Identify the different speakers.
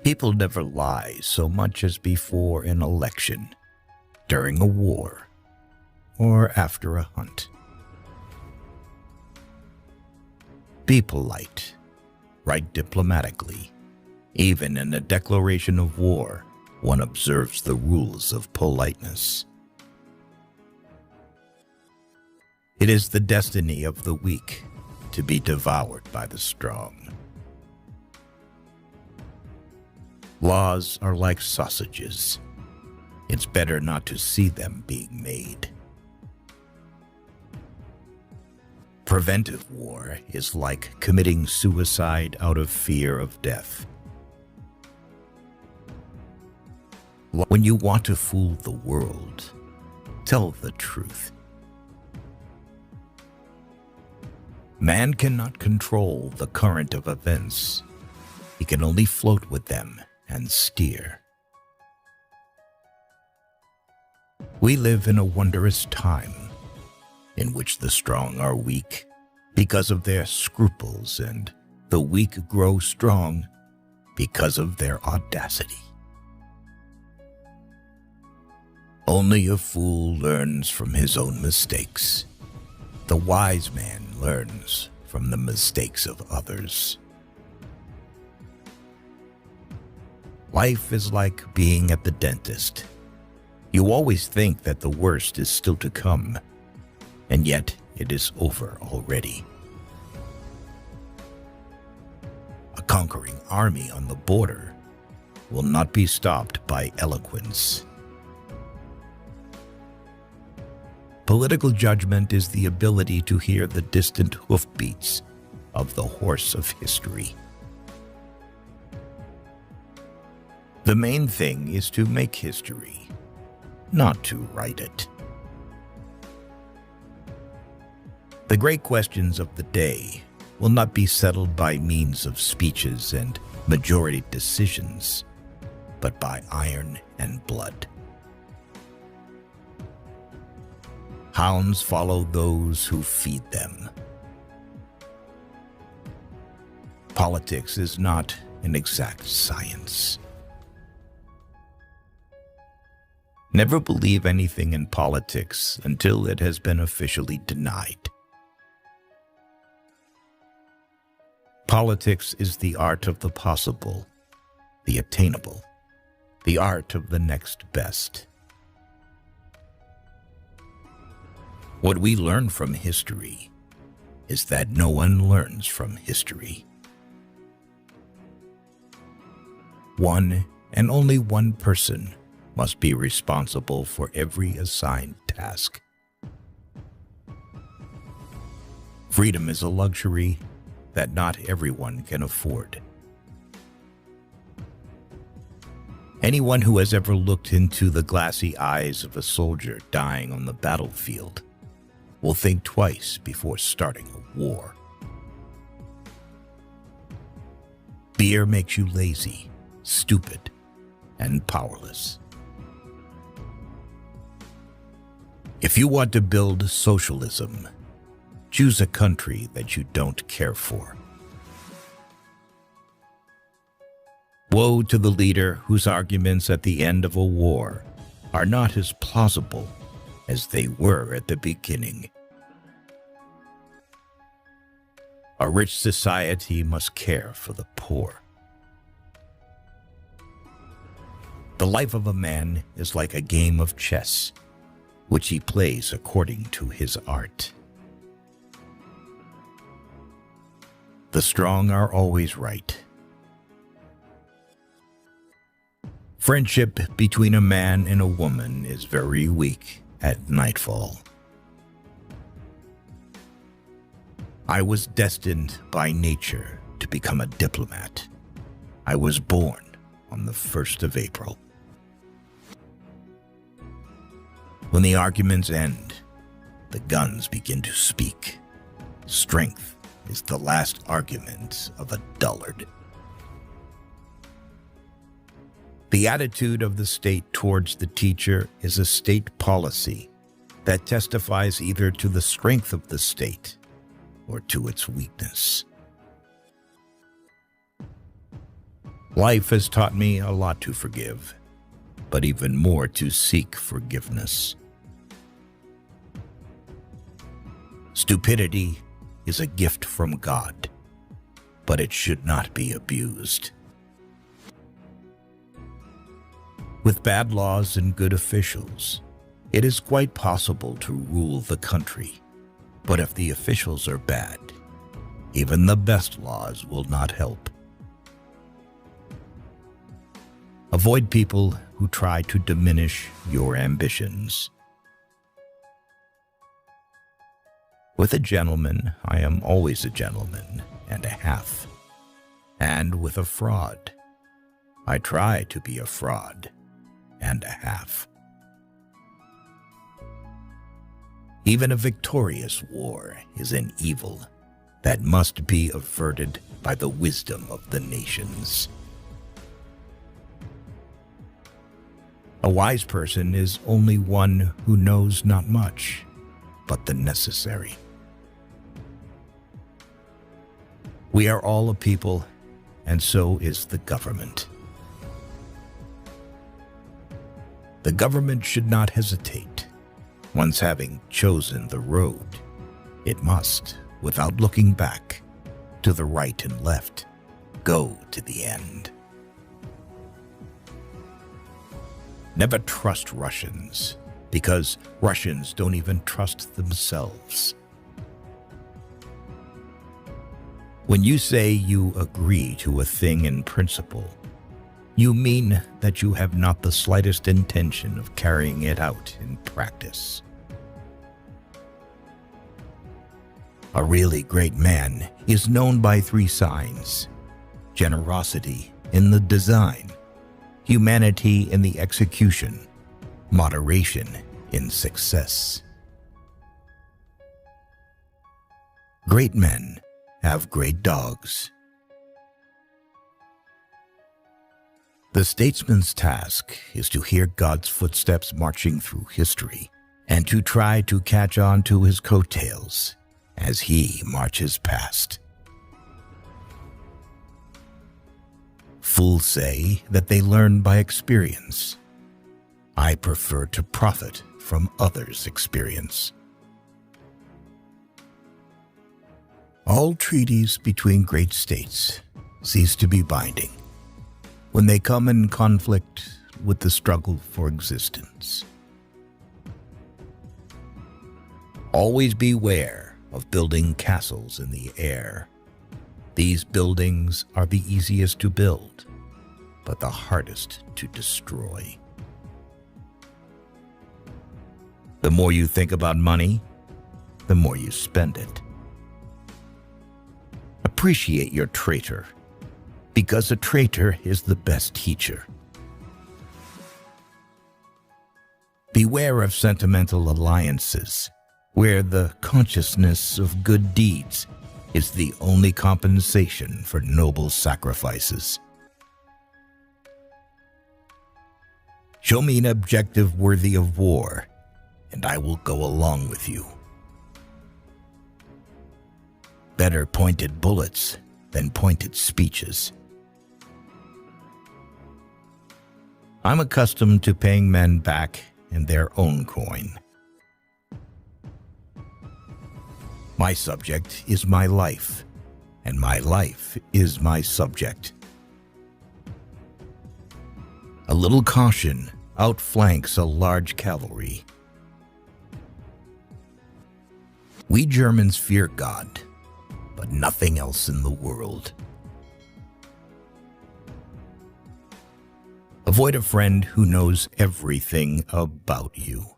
Speaker 1: People never lie so much as before an election, during a war, or after a hunt. Be polite. Write diplomatically. Even in a declaration of war, one observes the rules of politeness. It is the destiny of the weak to be devoured by the strong. Laws are like sausages. It's better not to see them being made. Preventive war is like committing suicide out of fear of death. When you want to fool the world, tell the truth. Man cannot control the current of events. He can only float with them and steer. We live in a wondrous time in which the strong are weak because of their scruples, and the weak grow strong because of their audacity. Only a fool learns from his own mistakes. The wise man learns from the mistakes of others. Life is like being at the dentist. You always think that the worst is still to come, and yet it is over already. A conquering army on the border will not be stopped by eloquence. Political judgment is the ability to hear the distant hoofbeats of the horse of history. The main thing is to make history, not to write it. The great questions of the day will not be settled by means of speeches and majority decisions, but by iron and blood. Hounds follow those who feed them. Politics is not an exact science. Never believe anything in politics until it has been officially denied. Politics is the art of the possible, the attainable, the art of the next best. What we learn from history is that no one learns from history. One and only one person must be responsible for every assigned task. Freedom is a luxury that not everyone can afford. Anyone who has ever looked into the glassy eyes of a soldier dying on the battlefield will think twice before starting a war. Fear makes you lazy, stupid, and powerless. If you want to build socialism, choose a country that you don't care for. Woe to the leader whose arguments at the end of a war are not as plausible as they were at the beginning. A rich society must care for the poor. The life of a man is like a game of chess, which he plays according to his art. The strong are always right. Friendship between a man and a woman is very weak at nightfall. I was destined by nature to become a diplomat. I was born on the 1st of April. When the arguments end, the guns begin to speak. Strength is the last argument of a dullard. The attitude of the state towards the teacher is a state policy that testifies either to the strength of the state or to its weakness. Life has taught me a lot to forgive, but even more to seek forgiveness. Stupidity is a gift from God, but it should not be abused. With bad laws and good officials, it is quite possible to rule the country. But if the officials are bad, even the best laws will not help. Avoid people who try to diminish your ambitions. With a gentleman, I am always a gentleman and a half. And with a fraud, I try to be a fraud and a half. Even a victorious war is an evil that must be averted by the wisdom of the nations. A wise person is only one who knows not much, but the necessary. We are all a people, and so is the government. The government should not hesitate. Once having chosen the road, it must, without looking back, to the right and left, go to the end. Never trust Russians, because Russians don't even trust themselves. When you say you agree to a thing in principle, you mean that you have not the slightest intention of carrying it out in practice. A really great man is known by 3 signs: generosity in the design, humanity in the execution, moderation in success. Great men have great dogs. The statesman's task is to hear God's footsteps marching through history and to try to catch on to his coattails as he marches past. Fools say that they learn by experience. I prefer to profit from others' experience. All treaties between great states cease to be binding when they come in conflict with the struggle for existence. Always beware of building castles in the air. These buildings are the easiest to build, but the hardest to destroy. The more you think about money, the more you spend it. Appreciate your traitor, because a traitor is the best teacher. Beware of sentimental alliances, where the consciousness of good deeds is the only compensation for noble sacrifices. Show me an objective worthy of war, and I will go along with you. Better pointed bullets than pointed speeches. I'm accustomed to paying men back in their own coin. My subject is my life, and my life is my subject. A little caution outflanks a large cavalry. We Germans fear God, but nothing else in the world. Avoid a friend who knows everything about you.